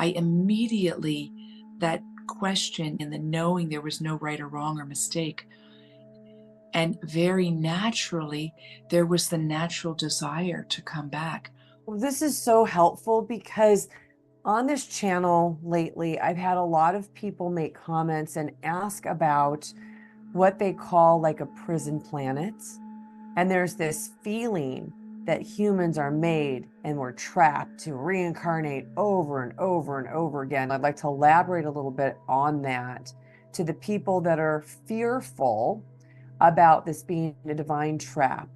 I immediately, that question and the knowing there was no right or wrong or mistake, and very naturally, there was the natural desire to come back. Well, this is so helpful because on this channel lately, I've had a lot of people make comments and ask about what they call like a prison planet. And there's this feeling that humans are made and we're trapped to reincarnate over and over and over again. I'd like to elaborate a little bit on that to the people that are fearful about this being a divine trap.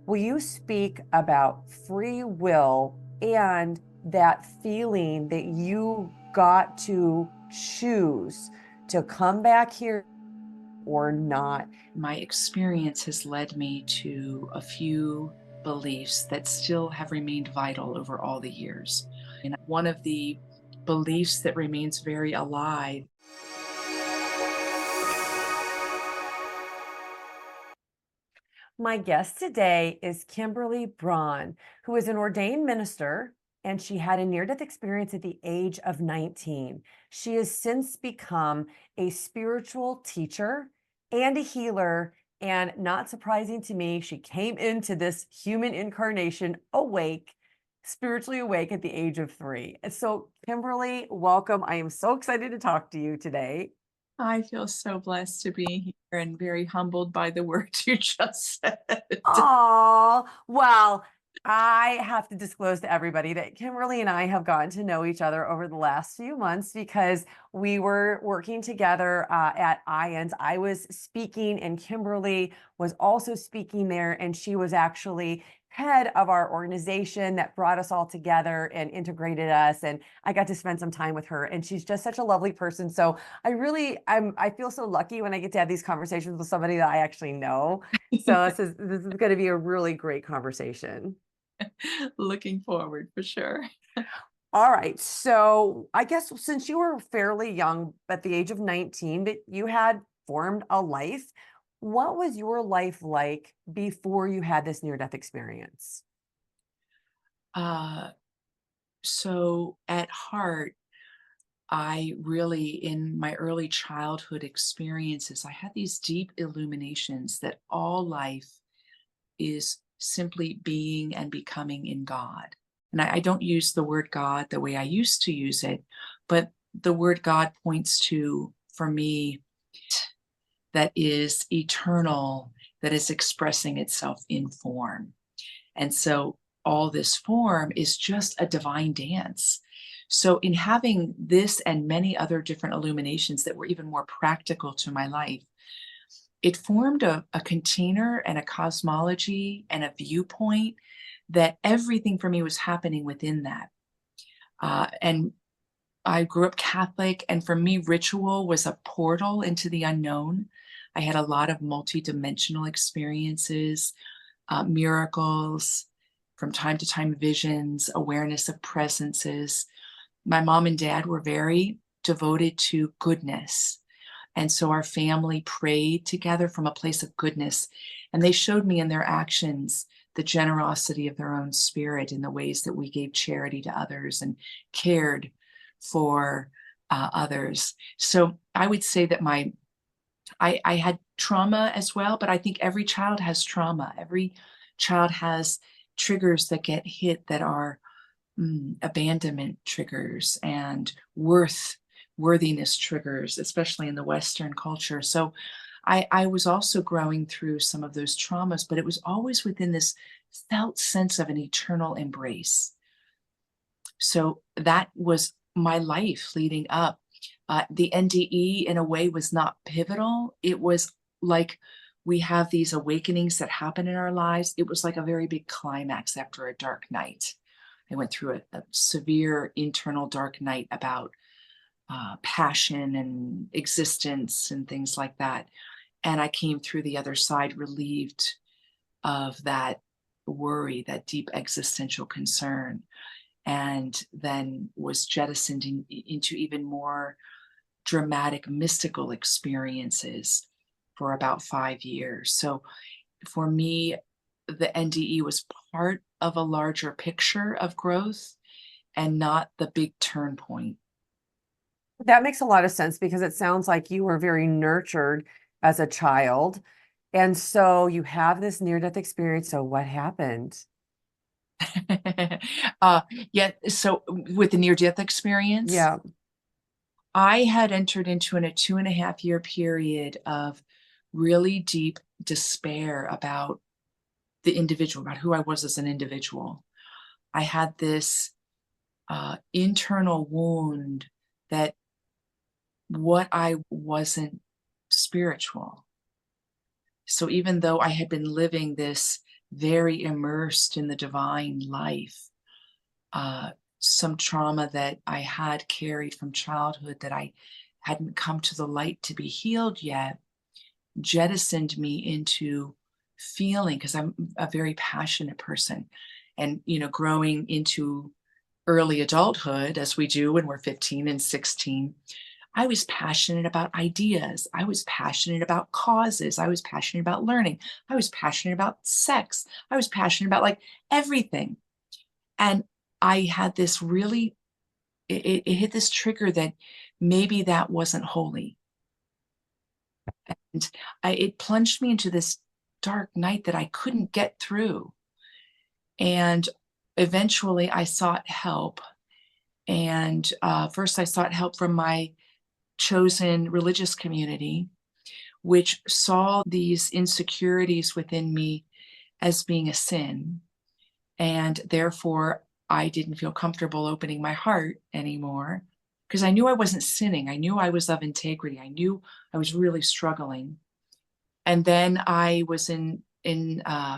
Will you speak about free will and that feeling that you got to choose to come back here or not? My experience has led me to a few beliefs that still have remained vital over all the years. And one of the beliefs that remains very alive. My guest today is Kimberly Braun, who is an ordained minister, and she had a near-death experience at the age of 19. She has since become a spiritual teacher and a healer, and not surprising to me, she came into this human incarnation awake, spiritually awake at the age of 3. And so, Kimberly, welcome. I am so excited to talk to you today. I feel so blessed to be here and very humbled by the words you just said. Oh, well, I have to disclose to everybody that Kimberly and I have gotten to know each other over the last few months because we were working together at IANS. I was speaking, and Kimberly was also speaking there, and she was actually head of our organization that brought us all together and integrated us. And I got to spend some time with her, and she's just such a lovely person. So I feel so lucky when I get to have these conversations with somebody that I actually know. So this is going to be a really great conversation. Looking forward for sure. All right. So I guess since you were fairly young at the age of 19, that you had formed a life, what was your life like before you had this near-death experience? Uh, so at heart, I really, in my early childhood experiences, I had these deep illuminations that all life is simply being and becoming in God. And I don't use the word God the way I used to use it, but the word God points to, for me, that is eternal, that is expressing itself in form. And so all this form is just a divine dance. So, in having this and many other different illuminations that were even more practical to my life, it formed a container and a cosmology and a viewpoint that everything for me was happening within that. And I grew up Catholic, and for me, ritual was a portal into the unknown. I had a lot of multidimensional experiences, miracles, from time to time visions, awareness of presences. My mom and dad were very devoted to goodness. And so our family prayed together from a place of goodness. And they showed me in their actions the generosity of their own spirit in the ways that we gave charity to others and cared for others. So I would say that I had trauma as well, but I think every child has trauma. Every child has triggers that get hit that are abandonment triggers and worthiness triggers, especially in the Western culture. So I was also growing through some of those traumas, but it was always within this felt sense of an eternal embrace. So that was my life leading up. The NDE, in a way, was not pivotal. It was like we have these awakenings that happen in our lives. It was like a very big climax after a dark night. I went through a severe internal dark night about passion and existence and things like that. And I came through the other side relieved of that worry, that deep existential concern, and then was jettisoned into even more dramatic mystical experiences for about 5 years. So for me, the NDE was part of a larger picture of growth and not the big turn point. That makes a lot of sense because it sounds like you were very nurtured as a child. And so you have this near-death experience. So what happened? uh, yeah. So with the near-death experience, Yeah. I had entered into a 2.5 year period of really deep despair about the individual, about who I was as an individual. I had this internal wound that what I wasn't spiritual. So even though I had been living this very immersed in the divine life, uh, some trauma that I had carried from childhood that I hadn't come to the light to be healed yet jettisoned me into feeling, because I'm a very passionate person, and growing into early adulthood as we do when we're 15 and 16, I was passionate about ideas. I was passionate about causes. I was passionate about learning. I was passionate about sex. I was passionate about like everything. And I had this really, it hit this trigger that maybe that wasn't holy. And it plunged me into this dark night that I couldn't get through. And eventually I sought help. And first I sought help from my chosen religious community, which saw these insecurities within me as being a sin. And therefore, I didn't feel comfortable opening my heart anymore because I knew I wasn't sinning. I knew I was of integrity. I knew I was really struggling. And then I was in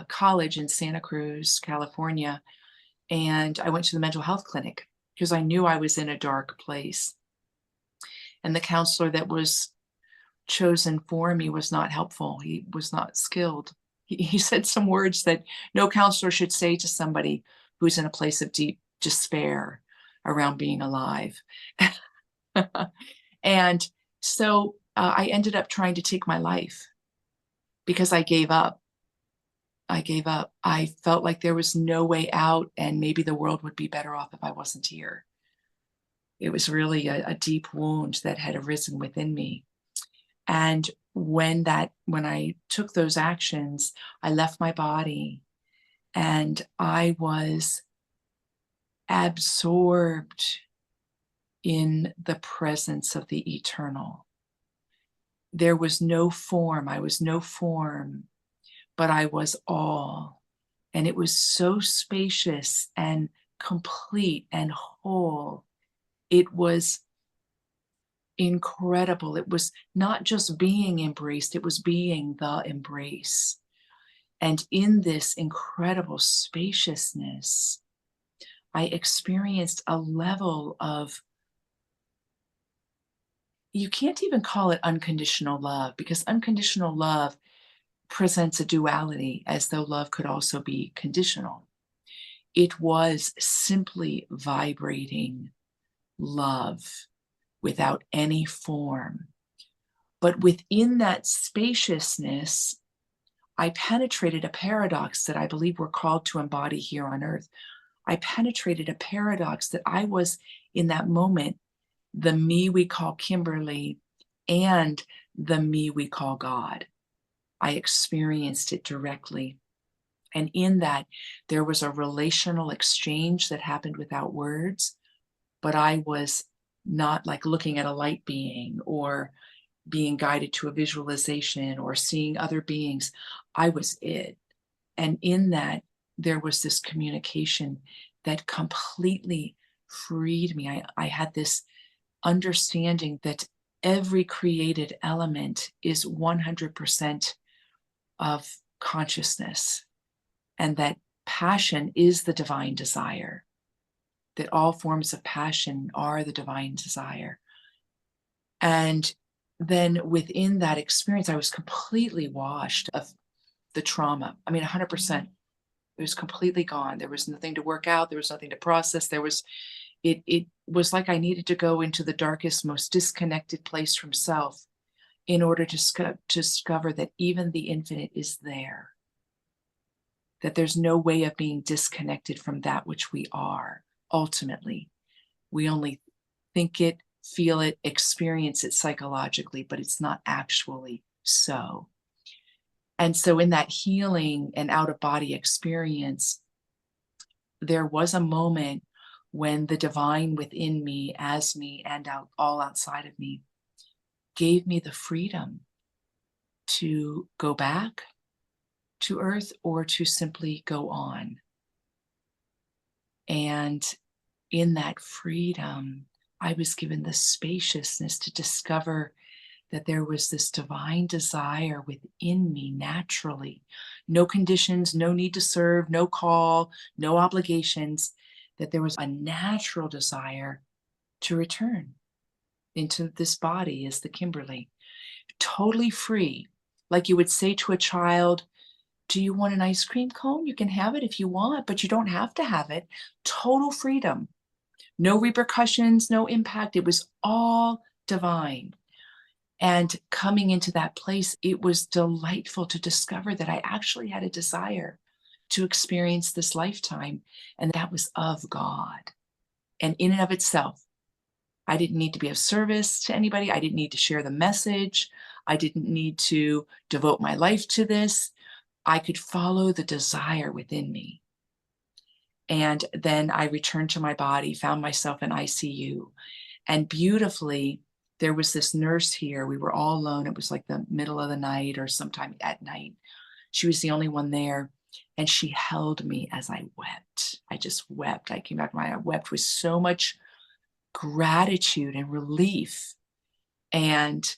college in Santa Cruz, California, and I went to the mental health clinic because I knew I was in a dark place. And the counselor that was chosen for me was not helpful. He was not skilled. He said some words that no counselor should say to somebody who's in a place of deep despair around being alive. And so I ended up trying to take my life because I gave up. I gave up. I felt like there was no way out, and maybe the world would be better off if I wasn't here. It was really a deep wound that had arisen within me. And when I took those actions, I left my body and I was absorbed in the presence of the eternal. There was no form. I was no form, but I was all. And it was so spacious and complete and whole. It was incredible. It was not just being embraced, it was being the embrace. And in this incredible spaciousness, I experienced a level of, you can't even call it unconditional love, because unconditional love presents a duality as though love could also be conditional. It was simply vibrating love without any form. But within that spaciousness, I penetrated a paradox that I believe we're called to embody here on earth. I penetrated a paradox that I was, in that moment, the me we call Kimberly and the me we call God. I experienced it directly. And in that, there was a relational exchange that happened without words, but I was not like looking at a light being or being guided to a visualization or seeing other beings. I was it. And in that, there was this communication that completely freed me. I had this understanding that every created element is 100% of consciousness, and that passion is the divine desire, that all forms of passion are the divine desire. And then within that experience, I was completely washed of the trauma. I mean, 100%. It was completely gone. There was nothing to work out. There was nothing to process. It was like I needed to go into the darkest, most disconnected place from self in order to discover that even the infinite is there, that there's no way of being disconnected from that which we are ultimately. We only think it, feel it, experience it psychologically, but it's not actually so. And so in that healing and out of body experience, there was a moment when the divine within me, as me, and all outside of me gave me the freedom to go back to earth or to simply go on. And in that freedom, I was given the spaciousness to discover that there was this divine desire within me naturally. No conditions, no need to serve, no call, no obligations, that there was a natural desire to return into this body as the Kimberly, totally free. Like you would say to a child, do you want an ice cream cone? You can have it if you want, but you don't have to have it. Total freedom. No repercussions, no impact. It was all divine. And coming into that place, it was delightful to discover that I actually had a desire to experience this lifetime, and that was of God. And in and of itself, I didn't need to be of service to anybody. I didn't need to share the message. I didn't need to devote my life to this. I could follow the desire within me. And then I returned to my body, found myself in ICU. And beautifully, there was this nurse here. We were all alone. It was like the middle of the night or sometime at night. She was the only one there. And she held me as I wept. I just wept. I came back to I wept with so much gratitude and relief. And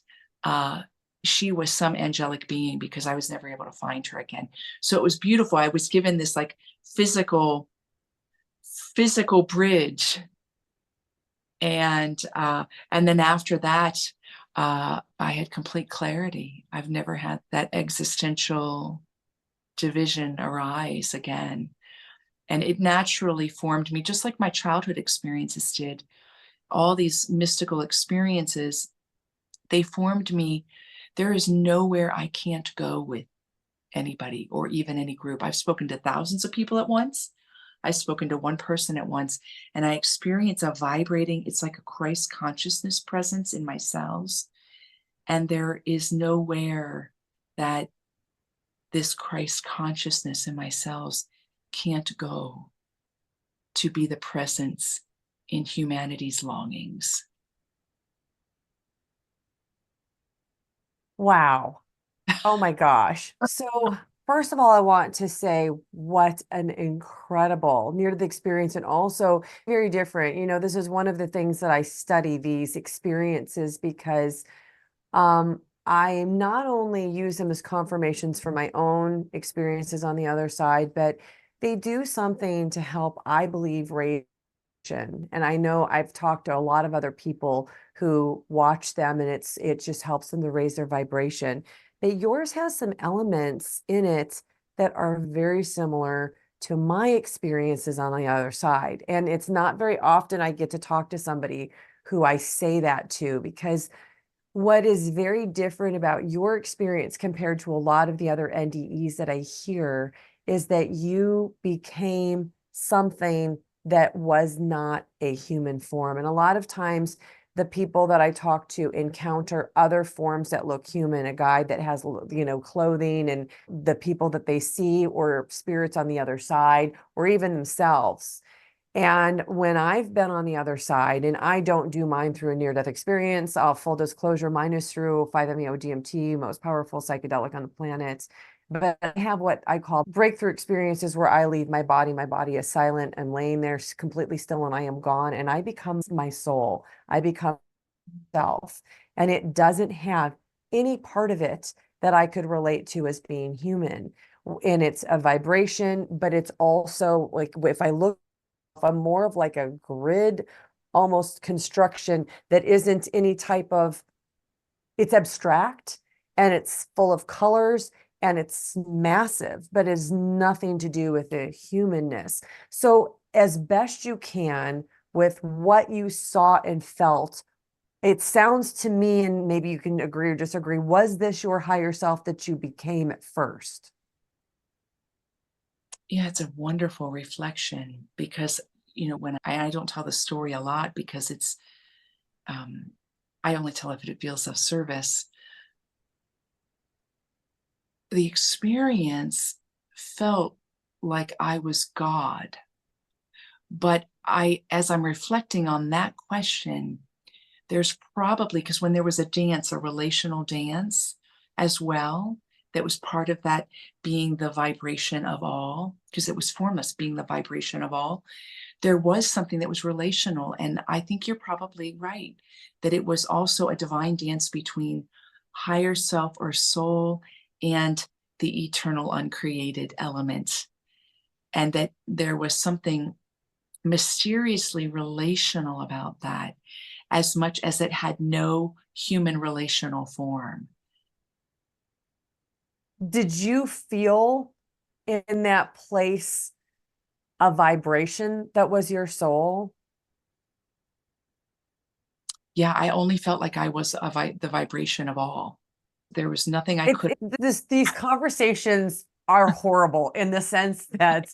she was some angelic being because I was never able to find her again. So it was beautiful. I was given this like physical bridge. And then after that, I had complete clarity. I've never had that existential division arise again. And it naturally formed me, just like my childhood experiences did. All these mystical experiences, they formed me. There is nowhere I can't go with anybody or even any group. I've spoken to thousands of people at once. I've spoken to one person at once, and I experience a vibrating, it's like a Christ consciousness presence in my cells. And there is nowhere that this Christ consciousness in my cells can't go to be the presence in humanity's longings. Wow. Oh my gosh. So, first of all, I want to say what an incredible near death experience and also very different. This is one of the things that I study these experiences because I not only use them as confirmations for my own experiences on the other side, but they do something to help, I believe, raise. And I know I've talked to a lot of other people who watch them and it just helps them to raise their vibration. But yours has some elements in it that are very similar to my experiences on the other side. And it's not very often I get to talk to somebody who I say that to, because what is very different about your experience compared to a lot of the other NDEs that I hear is that you became something that was not a human form. And a lot of times, the people that I talk to encounter other forms that look human, a guy that has, clothing, and the people that they see, or spirits on the other side, or even themselves. And when I've been on the other side, and I don't do mine through a near-death experience, full disclosure, mine is through 5-MeO DMT, most powerful psychedelic on the planet. But I have what I call breakthrough experiences where I leave my body is silent and laying there completely still, and I am gone, and I become my soul. I become self, and it doesn't have any part of it that I could relate to as being human. And it's a vibration, but it's also like, if I look, I'm more of like a grid almost construction that isn't any type of, it's abstract and it's full of colors and it's massive, but has nothing to do with the humanness. So as best you can with what you saw and felt, it sounds to me, and maybe you can agree or disagree, was this your higher self that you became at first? Yeah, it's a wonderful reflection because, when I don't tell the story a lot because Um, I only tell if it feels of service. The experience felt like I was God. But as I'm reflecting on that question, there's probably, because when there was a dance, a relational dance as well, that was part of that being the vibration of all, because it was formless, being the vibration of all. There was something that was relational. And I think you're probably right that it was also a divine dance between higher self or soul and the eternal uncreated element. And that there was something mysteriously relational about that, as much as it had no human relational form. Did you feel in that place a vibration that was your soul? Yeah, I only felt like I was the vibration of all. There was nothing I It's could. these conversations are horrible in the sense that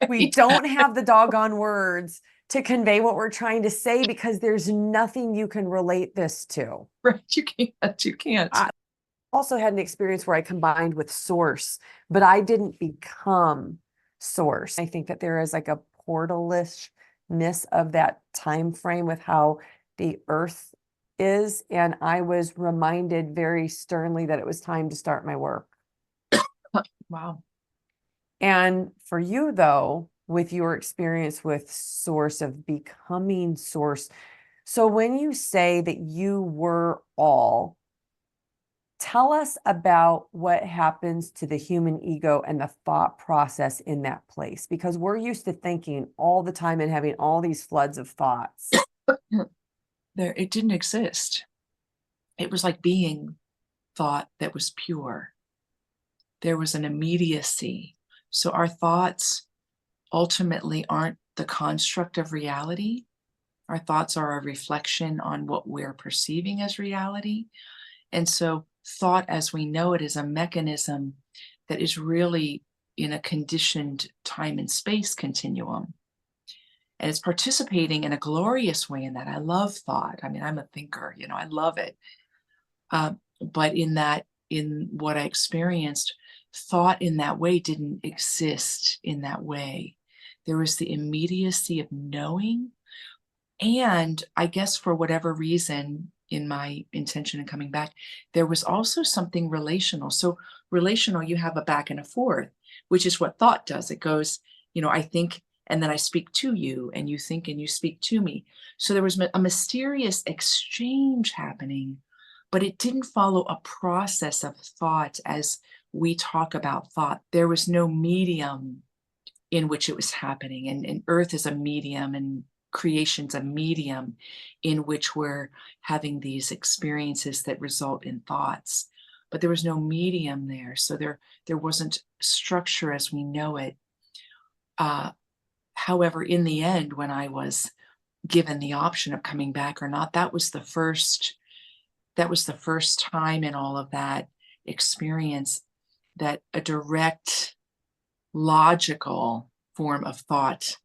we Right, don't have the doggone words to convey what we're trying to say because there's nothing you can relate this to. right, you can't, you can't. I also had an experience where I combined with source, but I didn't become source. I think that there is like a portalishness of that time frame with how the earth is. And I was reminded very sternly that it was time to start my work. Wow. And for you, though, with your experience with source of becoming source, so when you say that you were all, tell us about what happens to the human ego and the thought process in that place, because we're used to thinking all the time and having all these floods of thoughts. There, it didn't exist. It was like being thought that was pure. There was an immediacy. So our thoughts ultimately aren't the construct of reality. Our thoughts are a reflection on what we're perceiving as reality. And so, thought as we know it is a mechanism that is really in a conditioned time and space continuum. And it's participating in a glorious way in that. I love thought. I mean, I'm a thinker, I love it. But in that, in what I experienced, thought in that way didn't exist in that way. There was the immediacy of knowing. And I guess for whatever reason, in my intention in coming back, there was also something relational. So, relational, you have a back and a forth, which is what thought does. It goes, I think, and then I speak to you, and you think and you speak to me. So, there was a mysterious exchange happening, but it didn't follow a process of thought as we talk about thought. There was no medium in which it was happening. And earth is a medium, and creation's a medium in which we're having these experiences that result in thoughts. But there was no medium there. So there wasn't structure as we know it. Uh, However, in the end, when I was given the option of coming back or not, that was the first time in all of that experience that a direct logical form of thought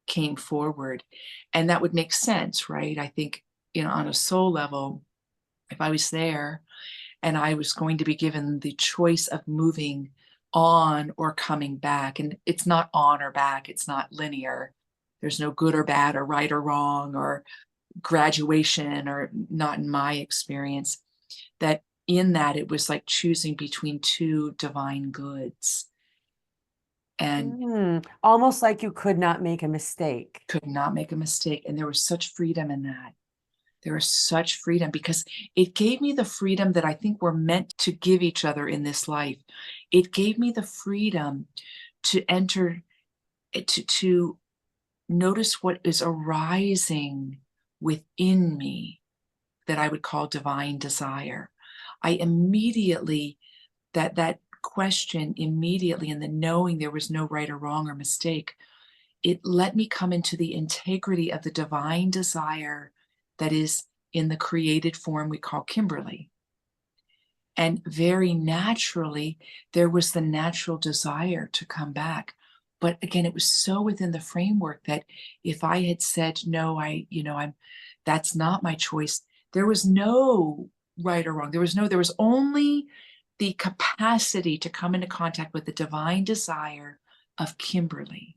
came forward. And that would make sense, right? I think, on a soul level, if I was there and I was going to be given the choice of moving on or coming back, and it's not on or back, it's not linear. There's no good or bad or right or wrong or graduation, or not in my experience. That in that it was like choosing between two divine goods. And Almost like you could not make a mistake. could not make a mistake. And there was such freedom in that. There was such freedom because it gave me the freedom that I think we're meant to give each other in this life. It gave me the freedom to enter, to notice what is arising within me that I would call divine desire. I immediately, that question immediately, and the knowing there was no right or wrong or mistake, it let me come into the integrity of the divine desire that is in the created form we call Kimberly. And very naturally, there was the natural desire to come back. But again, it was so within the framework that if I had said, no, that's not my choice, there was no right or wrong. There was only the capacity to come into contact with the divine desire of Kimberly.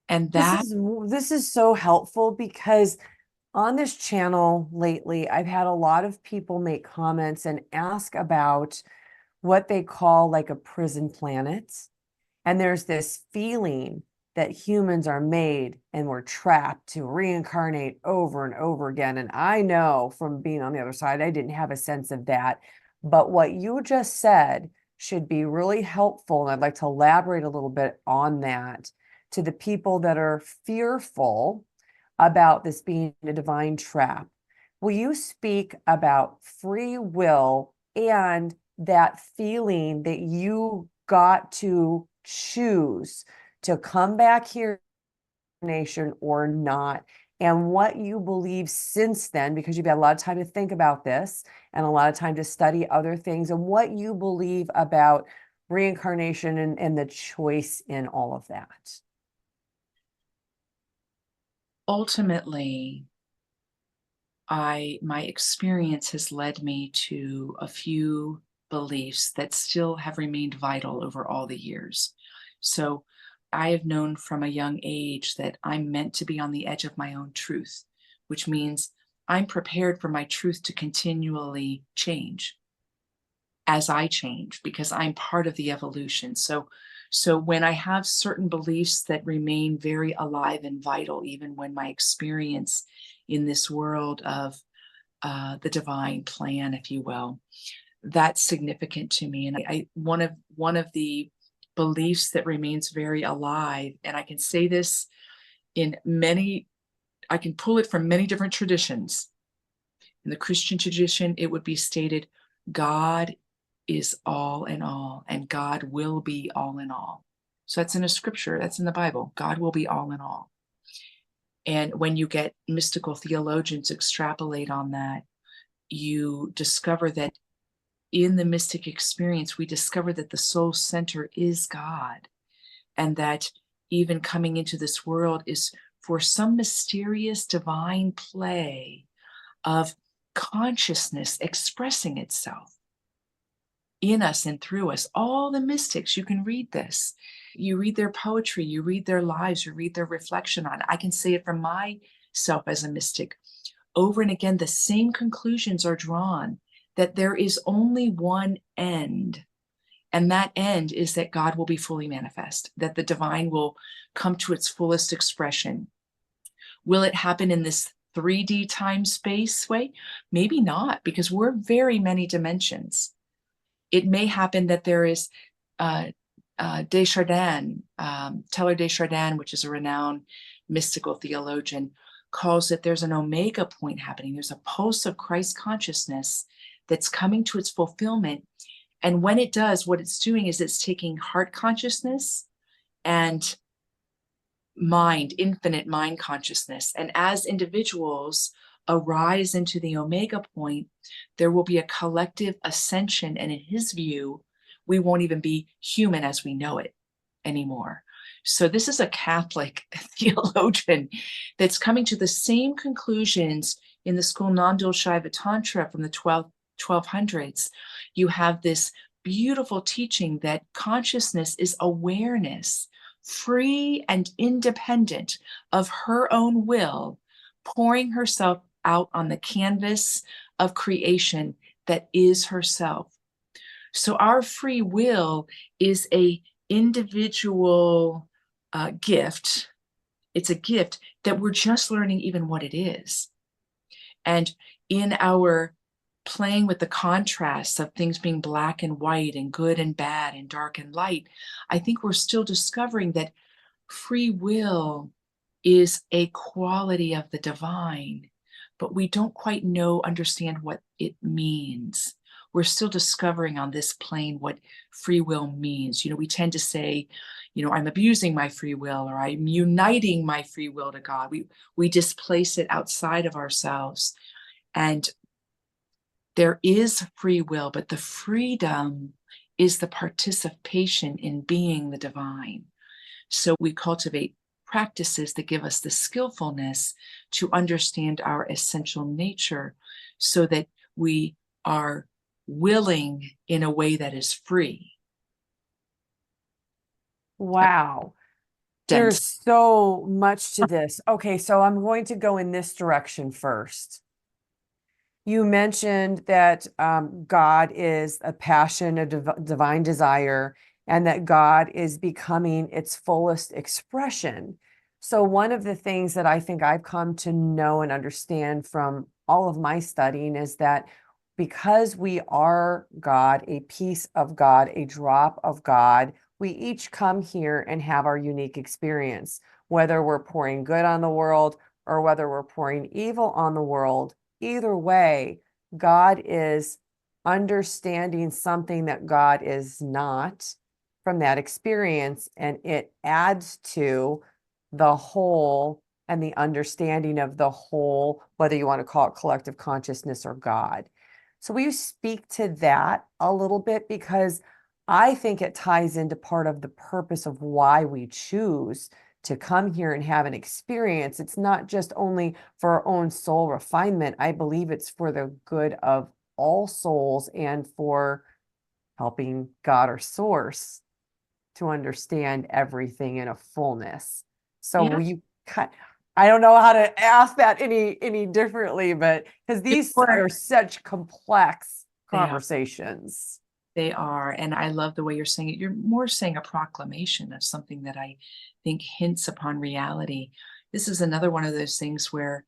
And that This is so helpful because on this channel lately, I've had a lot of people make comments and ask about what they call like a prison planet. And there's this feeling that humans are made and we're trapped to reincarnate over and over again. And I know from being on the other side, I didn't have a sense of that. But what you just said should be really helpful. And I'd like to elaborate a little bit on that to the people that are fearful about this being a divine trap. Will you speak about free will and that feeling that you got to choose to come back here nation or not, and what you believe since then, because you've had a lot of time to think about this and a lot of time to study other things, and what you believe about reincarnation and the choice in all of that? ultimately, my experience has led me to a few beliefs that still have remained vital over all the years. So I have known from a young age that I'm meant to be on the edge of my own truth, which means I'm prepared for my truth to continually change as I change because I'm part of the evolution. So when I have certain beliefs that remain very alive and vital, even when my experience in this world of the divine plan, if you will, that's significant to me. And one of the beliefs that remains very alive, and I can say this in many, I can pull it from many different traditions. In the Christian tradition, it would be stated, God is all in all, and God will be all in all. So that's in a scripture, that's in the Bible. God will be all in all. And when you get mystical theologians extrapolate on that, you discover that in the mystic experience, we discover that the soul center is God, and that even coming into this world is for some mysterious divine play of consciousness expressing itself in us and through us. All the mystics, you can read this. You read their poetry, you read their lives, you read their reflection on it. I can say it from myself as a mystic. Over and again, the same conclusions are drawn that there is only one end. And that end is that God will be fully manifest, that the divine will come to its fullest expression. Will it happen in this 3D time space way? Maybe not, because we're very many dimensions. It may happen that there is Desjardins, Teilhard de Chardin, which is a renowned mystical theologian, calls it there's an omega point happening. There's a pulse of Christ consciousness that's coming to its fulfillment. And when it does, what it's doing is it's taking heart consciousness and mind, infinite mind consciousness. And as individuals arise into the omega point, there will be a collective ascension. And in his view, we won't even be human as we know it anymore. So this is a Catholic theologian that's coming to the same conclusions in the school Non-Dual Shiva Tantra from the 1200s. You have this beautiful teaching that consciousness is awareness, free and independent of her own will, pouring herself out on the canvas of creation that is herself. So our free will is a individual gift. It's a gift that we're just learning even what it is. And in our playing with the contrasts of things being black and white and good and bad and dark and light, I think we're still discovering that free will is a quality of the divine, but we don't quite understand what it means. We're still discovering on this plane what free will means. We tend to say, I'm abusing my free will, or I'm uniting my free will to God. We displace it outside of ourselves. And there is free will, but the freedom is the participation in being the divine. So we cultivate practices that give us the skillfulness to understand our essential nature so that we are willing in a way that is free. Wow. There's Dense. so much to this. Okay, so I'm going to go in this direction first. You mentioned that God is a passion, a divine desire, and that God is becoming its fullest expression. So, one of the things that I think I've come to know and understand from all of my studying is that because we are God, a piece of God, a drop of God, we each come here and have our unique experience, whether we're pouring good on the world or whether we're pouring evil on the world. Either way, God is understanding something that God is not from that experience, and it adds to the whole and the understanding of the whole, whether you want to call it collective consciousness or God. So, will you speak to that a little bit? Because I think it ties into part of the purpose of why we choose to come here and have an experience. It's not just only for our own soul refinement. I believe it's for the good of all souls and for helping God or source to understand everything in a fullness. So Yeah. will you I don't know how to ask that any differently, but because these Sure. are such complex They are. conversations. They are. And I love the way you're saying it. You're more saying a proclamation of something that I think hints upon reality. This is another one of those things where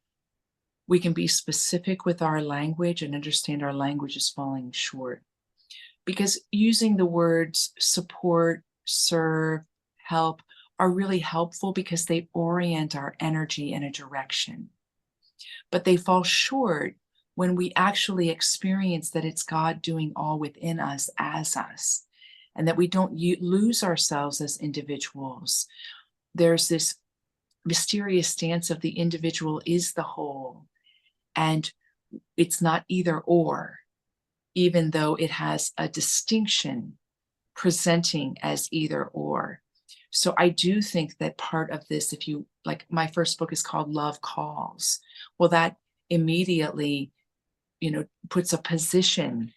we can be specific with our language and understand our language is falling short. Because using the words support, serve, help are really helpful because they orient our energy in a direction. But they fall short when we actually experience that it's God doing all within us as us, and that we don't lose ourselves as individuals. There's this mysterious stance of the individual is the whole, and it's not either or, even though it has a distinction presenting as either or. So I do think that part of this, if you like, my first book is called Love Calls. Well, that immediately, puts a position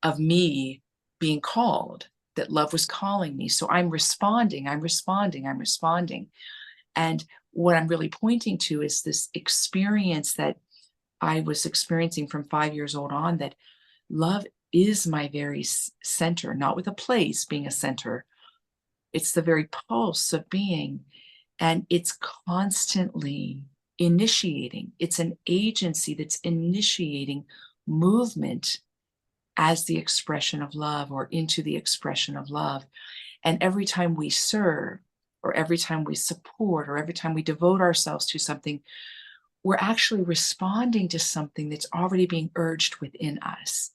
of me being called, that love was calling me. So I'm responding, I'm responding, I'm responding. And what I'm really pointing to is this experience that I was experiencing from 5 years old on, that love is my very center, not with a place being a center. It's the very pulse of being. And it's constantly initiating. It's an agency that's initiating movement as the expression of love or into the expression of love. And every time we serve, or every time we support, or every time we devote ourselves to something, we're actually responding to something that's already being urged within us.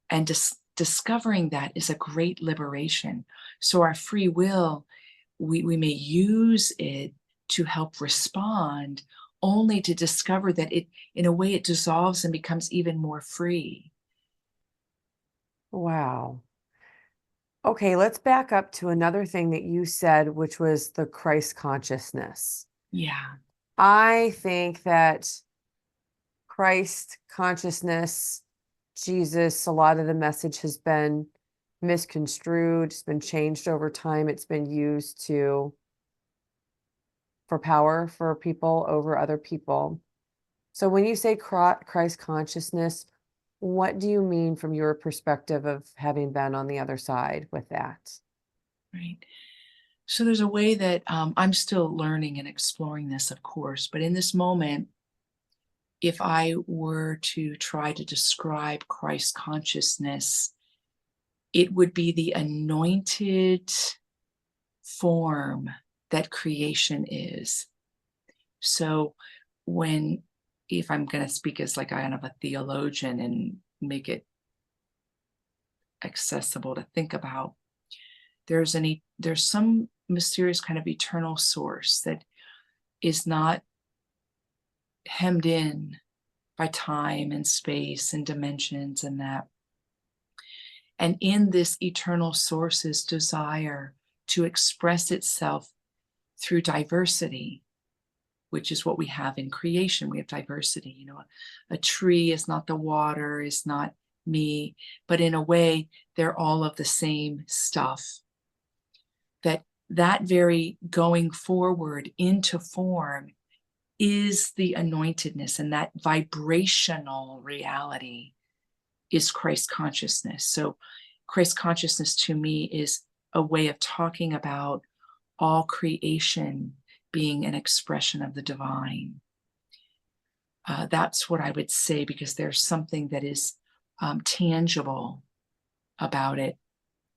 And discovering that is a great liberation. So our free will, we may use it to help respond, only to discover that it, in a way, it dissolves and becomes even more free. Wow. Okay, let's back up to another thing that you said, which was the Christ consciousness. Yeah, I think that Christ consciousness, Jesus, a lot of the message has been misconstrued, it's been changed over time, it's been used for power for people over other people. So when you say Christ consciousness, what do you mean from your perspective of having been on the other side with that? right. So there's a way that I'm still learning and exploring this, of course, but in this moment, if I were to try to describe Christ consciousness, it would be the anointed form that creation is. So when, if I'm going to speak as like kind of a theologian and make it accessible to think about, there's some mysterious kind of eternal source that is not hemmed in by time and space and dimensions and that. And in this eternal source's desire to express itself through diversity, which is what we have in creation. We have diversity. A tree is not the water, is not me, but in a way, they're all of the same stuff. That very going forward into form is the anointedness, and that vibrational reality is Christ consciousness. So Christ consciousness to me is a way of talking about all creation being an expression of the divine. That's what I would say, because there's something that is tangible about it,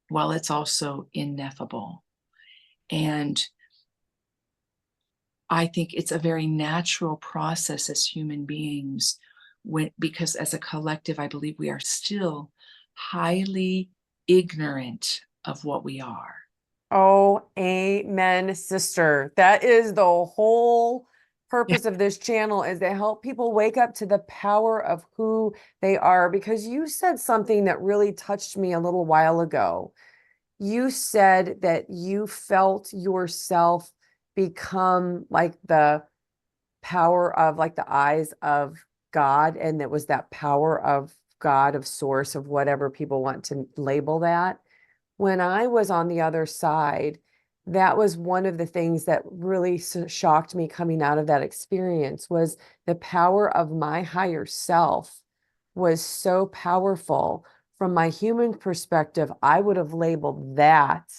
while it's also ineffable. And I think it's a very natural process as human beings, because as a collective, I believe we are still highly ignorant of what we are. Oh, amen, sister. That is the whole Yeah. purpose of this channel, is to help people wake up to the power of who they are. Because you said something that really touched me a little while ago. You said that you felt yourself become like the power of, like, the eyes of God, and it was that power of God, of source, of whatever people want to label that. When I was on the other side, that was one of the things that really shocked me coming out of that experience, was the power of my higher self was so powerful. From my human perspective, I would have labeled that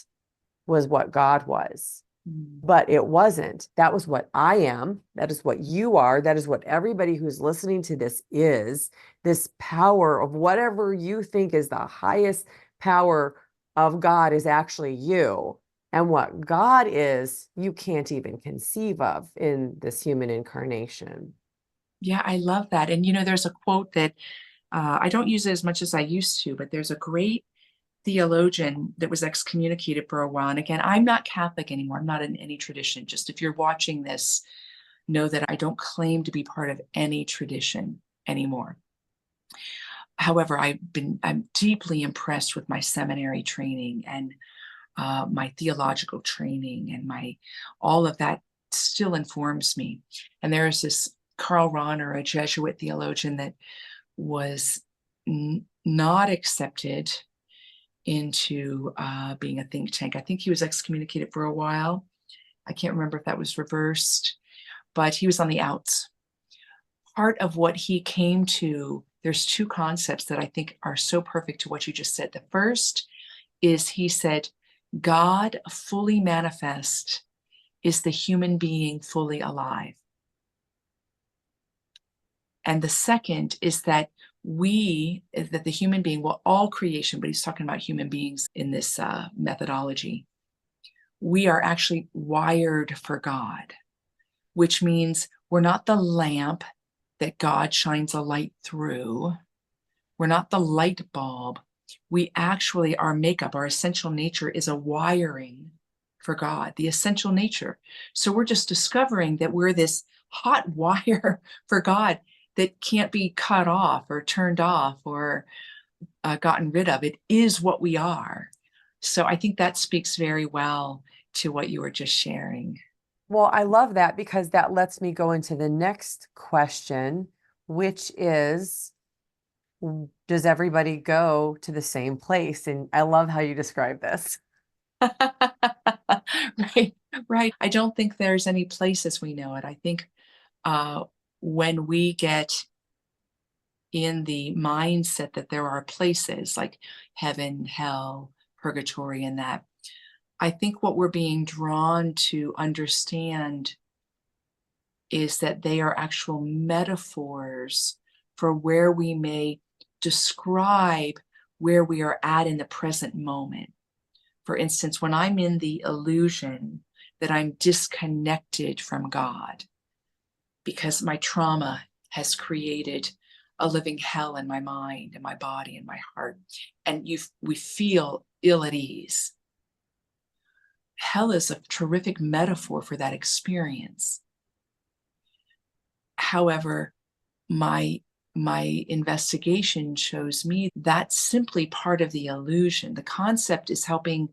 was what God was. Mm. But it wasn't. That was what I am. That is what you are. That is what everybody who's listening to this is. This power of whatever you think is the highest power of God is actually you. And what God is, you can't even conceive of in this human incarnation. Yeah, I love that. And there's a quote that I don't use it as much as I used to, but there's a great theologian that was excommunicated for a while. And again, I'm not Catholic anymore. I'm not in any tradition. Just if you're watching this, know that I don't claim to be part of any tradition anymore. However, I'm deeply impressed with my seminary training and my theological training, and all of that still informs me. And there is this Karl Rahner, a Jesuit theologian, that was not accepted into being a think tank. I think he was excommunicated for a while. I can't remember if that was reversed, but he was on the outs. Part of what he came to, there's two concepts that I think are so perfect to what you just said. The first is, he said, God fully manifest is the human being fully alive. And the second is that that the human being, well, all creation, but he's talking about human beings in this methodology, we are actually wired for God, which means we're not the lamp that God shines a light through. We're not the light bulb. We actually, our makeup, our essential nature is a wiring for God, the essential nature. So we're just discovering that we're this hot wire for God that can't be cut off or turned off or gotten rid of. It is what we are. So I think that speaks very well to what you were just sharing. Well, I love that, because that lets me go into the next question, which is, does everybody go to the same place? And I love how you describe this. Right, right. I don't think there's any place as we know it. I think uh, when we get in the mindset that there are places like heaven, hell, purgatory, and that, I think what we're being drawn to understand is that they are actual metaphors for where we may describe where we are at in the present moment. For instance, when I'm in the illusion that I'm disconnected from God because my trauma has created a living hell in my mind and my body and my heart, and we feel ill at ease. Hell is a terrific metaphor for that experience. However, my investigation shows me that's simply part of the illusion. The concept is helping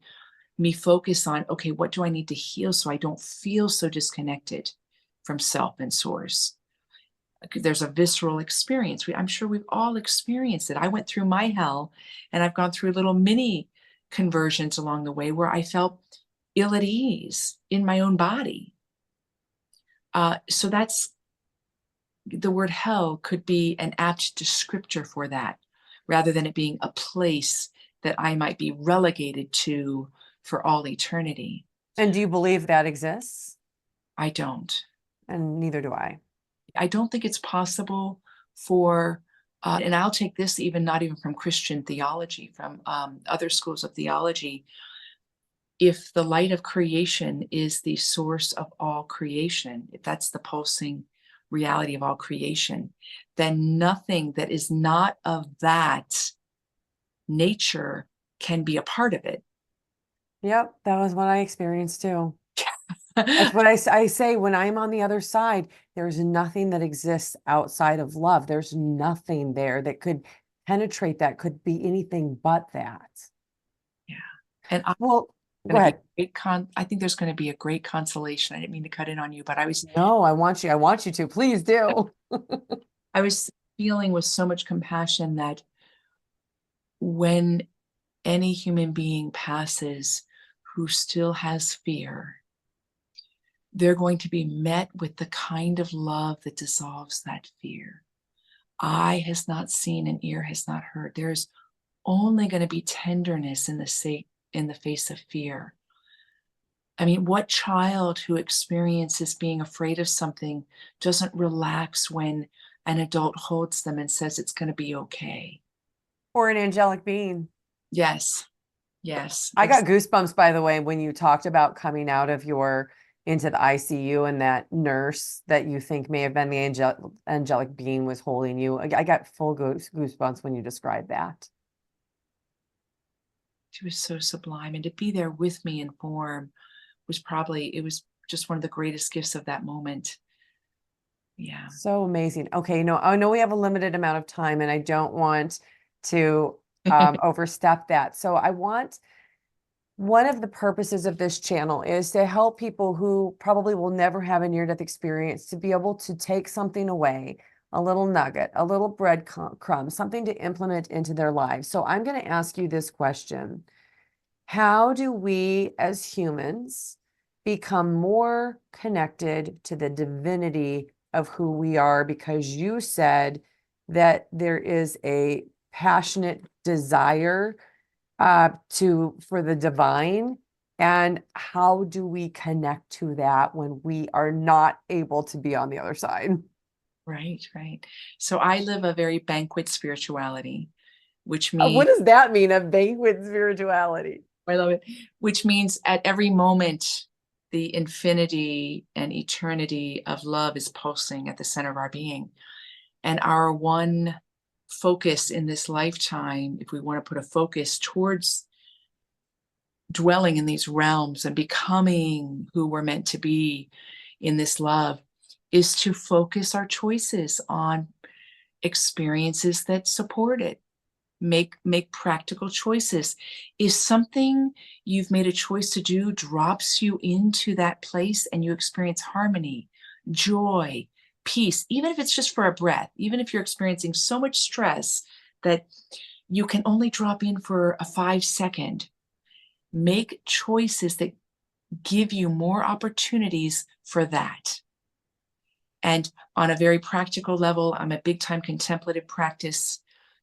me focus on, okay, what do I need to heal so I don't feel so disconnected from self and source? There's a visceral experience. I'm sure we've all experienced it. I went through my hell, and I've gone through little mini conversions along the way where I felt ill at ease in my own body. So that's the word hell could be an apt descriptor for that, rather than it being a place that I might be relegated to for all eternity. And do you believe that exists? I don't. And neither do I. I don't think it's possible for, and I'll take this even not even from Christian theology, from other schools of theology. If the light of creation is the source of all creation, if that's the pulsing reality of all creation, then nothing that is not of that nature can be a part of it. Yep, that was what I experienced too. That's what I say when I'm on the other side. There's nothing that exists outside of love. There's nothing there that could penetrate that, could be anything but that. Yeah. And I'm Well, go going to be ahead. I think there's going to be a great consolation. I didn't mean to cut in on you, but No, I want you to. Please do. I was feeling with so much compassion that when any human being passes who still has fear, they're going to be met with the kind of love that dissolves that fear. Eye has not seen and ear has not heard. There's only going to be tenderness in the face of fear. I mean, what child who experiences being afraid of something doesn't relax when an adult holds them and says it's going to be okay? Or an angelic being. Yes, yes. I got goosebumps, by the way, when you talked about coming out of your into the ICU and that nurse that you think may have been the angelic being was holding you. I got full goosebumps when you described that. She was so sublime, and to be there with me in form it was just one of the greatest gifts of that moment. Yeah. So amazing. Okay, no, I know we have a limited amount of time and I don't want to overstep that. So I want one of the purposes of this channel is to help people who probably will never have a near-death experience to be able to take something away, a little nugget, a little breadcrumb, something to implement into their lives. So I'm going to ask you this question. How do we as humans become more connected to the divinity of who we are? Because you said that there is a passionate desire for the divine. And how do we connect to that when we are not able to be on the other side? Right, right. So I live a very banquet spirituality, which What means does that mean, a banquet spirituality? I love it, which means at every moment, the infinity and eternity of love is pulsing at the center of our being. And our one focus in this lifetime, if we want to put a focus towards dwelling in these realms and becoming who we're meant to be in this love, is to focus our choices on experiences that support it. Make practical choices. If something you've made a choice to do drops you into that place and you experience harmony, joy, peace, even if it's just for a breath, even if you're experiencing so much stress that you can only drop in for a 5 second, make choices that give you more opportunities for that. And on a very practical level, I'm a big time contemplative practice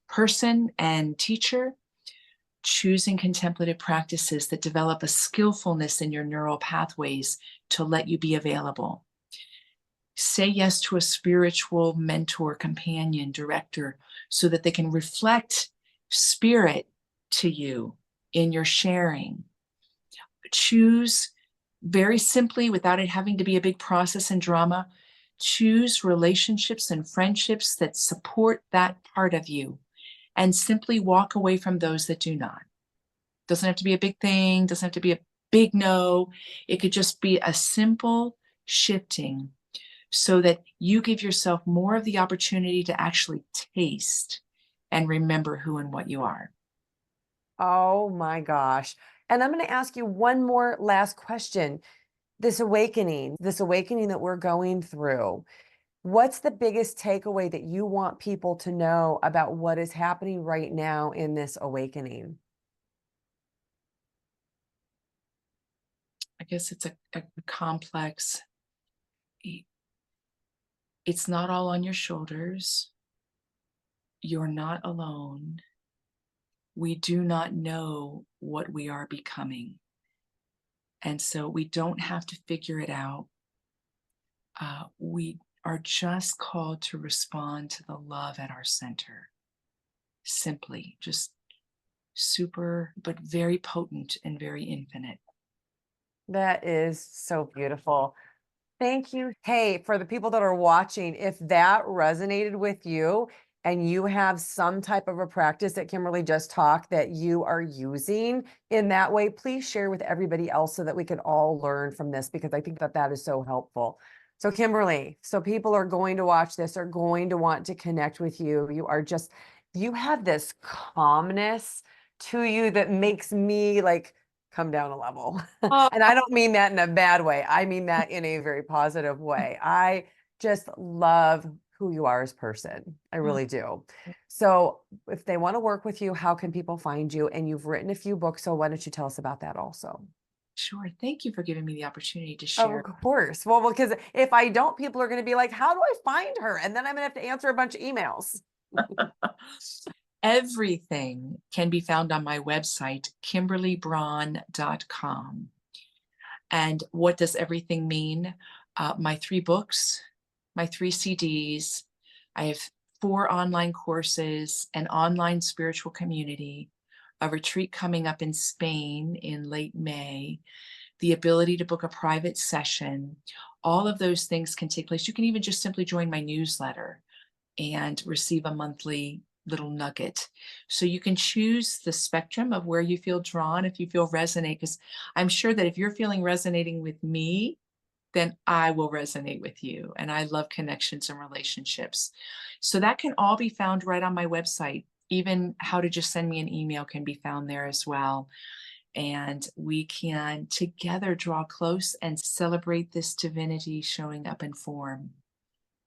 person and teacher. Choosing contemplative practices that develop a skillfulness in your neural pathways to let you be available. Say yes to a spiritual mentor, companion, director, so that they can reflect spirit to you in your sharing. Choose very simply, without it having to be a big process and drama, choose relationships and friendships that support that part of you, and simply walk away from those that do not. Doesn't have to be a big thing, doesn't have to be a big no. It could just be a simple shifting so that you give yourself more of the opportunity to actually taste and remember who and what you are. Oh my gosh. And I'm going to ask you one more last question. This awakening that we're going through, what's the biggest takeaway that you want people to know about what is happening right now in this awakening? I guess it's a complex. i- It's not all on your shoulders. You're not alone. We do not know what we are becoming. And so we don't have to figure it out. We are just called to respond to the love at our center. Simply, just super, but very potent and very infinite. That is so beautiful. Thank you. Hey, for the people that are watching, if that resonated with you and you have some type of a practice that Kimberly just talked that you are using in that way, please share with everybody else so that we can all learn from this, because I think that that is so helpful. So Kimberly, so people are going to watch this, are going to want to connect with you. You have this calmness to you that makes me like come down a level. Oh, And I don't mean that in a bad way. I mean that in a very positive way. I just love who you are as a person. I oh, really do. So if they want to work with you, how can people find you? And you've written a few books, so why don't you tell us about that also? sure. Thank you for giving me the opportunity to Of share. course. Well, because if I don't, people are going to be like, how do I find her? And then I'm going to have to answer a bunch of emails. Everything can be found on my website, kimberlybraun.com. And what does everything mean? My 3 books, my 3 CDs. I have 4 online courses, an online spiritual community, a retreat coming up in Spain in late May, the ability to book a private session. All of those things can take place. You can even just simply join my newsletter and receive a monthly little nugget. So you can choose the spectrum of where you feel drawn, if you feel resonate, because I'm sure that if you're feeling resonating with me, then I will resonate with you. And I love connections and relationships. So that can all be found right on my website. Even how to just send me an email can be found there as well. And we can together draw close and celebrate this divinity showing up in form.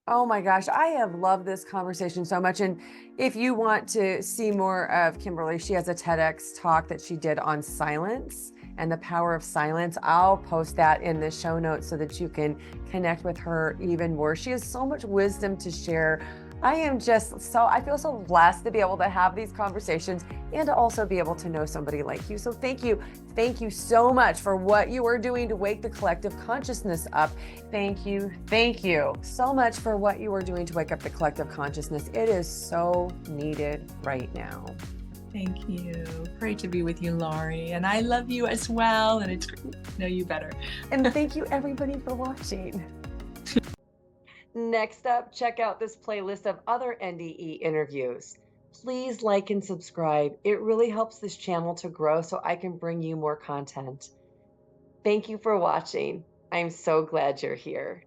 Oh my gosh, I have loved this conversation so much. And if you want to see more of Kimberly, she has a TEDx talk that she did on silence and the power of silence. I'll post that in the show notes so that you can connect with her even more. She has so much wisdom to share. I feel so blessed to be able to have these conversations and to also be able to know somebody like you. So thank you. Thank you so much for what you are doing to wake the collective consciousness up. Thank you. Thank you so much for what you are doing to wake up the collective consciousness. It is so needed right now. Thank you. Great to be with you, Laurie. And I love you as well. And it's great to know you better. And thank you everybody for watching. Next up, check out this playlist of other NDE interviews. Please like and subscribe. It really helps this channel to grow so I can bring you more content. Thank you for watching. I'm so glad you're here.